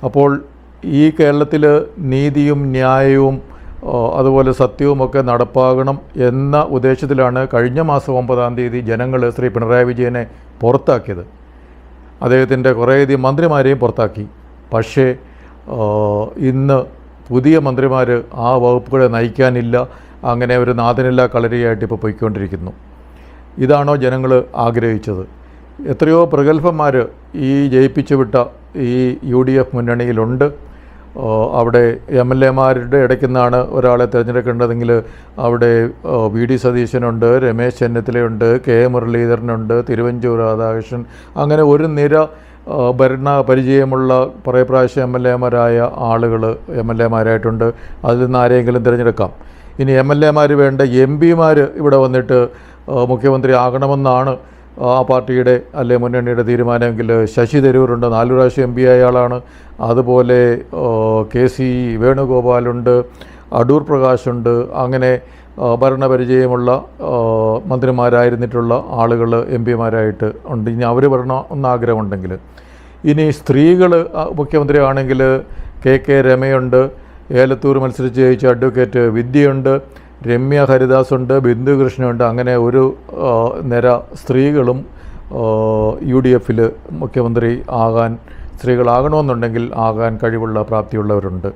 അപ്പോൾ ഈ കേരളത്തിൽ നീതിയും ന്യായവും അതുപോലെ സത്യവുമൊക്കെ നടപ്പാകണം എന്ന ഉദ്ദേശത്തിലാണ് കഴിഞ്ഞ മാസം 9-ാം തീയതി ജനങ്ങൾ ശ്രീ പിണറായി വിജയനെ പുറത്താക്കിയത്. അദ്ദേഹത്തിൻ്റെ കുറേയധികം മന്ത്രിമാരെയും പുറത്താക്കി. പക്ഷേ ഇന്ന് പുതിയ മന്ത്രിമാർ ആ വകുപ്പുകളെ നയിക്കാനില്ല. അങ്ങനെ ഒരു നാഥനില്ല കളരിയായിട്ട് ഇപ്പോൾ പോയിക്കൊണ്ടിരിക്കുന്നു. ഇതാണോ ജനങ്ങൾ ആഗ്രഹിച്ചത്? എത്രയോ പ്രഗത്ഭന്മാർ ഈ ജയിപ്പിച്ചു വിട്ട ഈ UDF മുന്നണിയിലുണ്ട്. അവിടെ MLA-മാരുടെ ഇടയ്ക്ക് നിന്നാണ് ഒരാളെ തിരഞ്ഞെടുക്കേണ്ടതെങ്കിൽ അവിടെ VD സതീശനുണ്ട്, രമേശ് ചെന്നിത്തലയുണ്ട്, KA മുരളീധരനുണ്ട്, തിരുവഞ്ചൂർ രാധാകൃഷ്ണൻ, അങ്ങനെ ഒരു നിര ഭരണ പരിചയമുള്ള കുറേ പ്രാവശ്യം MLA-മാരായ ആളുകൾ MLA-മാരായിട്ടുണ്ട്. അതിൽ നിന്ന് ആരെയെങ്കിലും തിരഞ്ഞെടുക്കാം. ഇനി MLA-മാർ വേണ്ട MP-മാർ ഇവിടെ വന്നിട്ട് മുഖ്യമന്ത്രി ആകണമെന്നാണ് ആ പാർട്ടിയുടെ അല്ലെ മുന്നണിയുടെ തീരുമാനമെങ്കിൽ ശശി തരൂരുണ്ട്, 4 പ്രാവശ്യം MP ആയ ആളാണ്. അതുപോലെ KC വേണുഗോപാലുണ്ട്, അടൂർ പ്രകാശുണ്ട്. അങ്ങനെ ഭരണപരിചയമുള്ള മന്ത്രിമാരായിരുന്നിട്ടുള്ള ആളുകൾ MP-മാരായിട്ട് ഉണ്ട്. ഇനി അവർ വരണമെന്ന് ആഗ്രഹമുണ്ടെങ്കിൽ. ഇനി സ്ത്രീകൾ മുഖ്യമന്ത്രി ആണെങ്കിൽ KK രമയുണ്ട്, ഏലത്തൂർ മത്സരിച്ച് ജയിച്ച അഡ്വക്കേറ്റ് വിദ്യയുണ്ട്, രമ്യ ഹരിദാസുണ്ട്, ബിന്ദു കൃഷ്ണനുണ്ട്. അങ്ങനെ ഒരു നിര സ്ത്രീകളും UDF മുഖ്യമന്ത്രി ആകാൻ, സ്ത്രീകളാകണമെന്നുണ്ടെങ്കിൽ ആകാൻ കഴിവുള്ള പ്രാപ്തിയുള്ളവരുണ്ട്.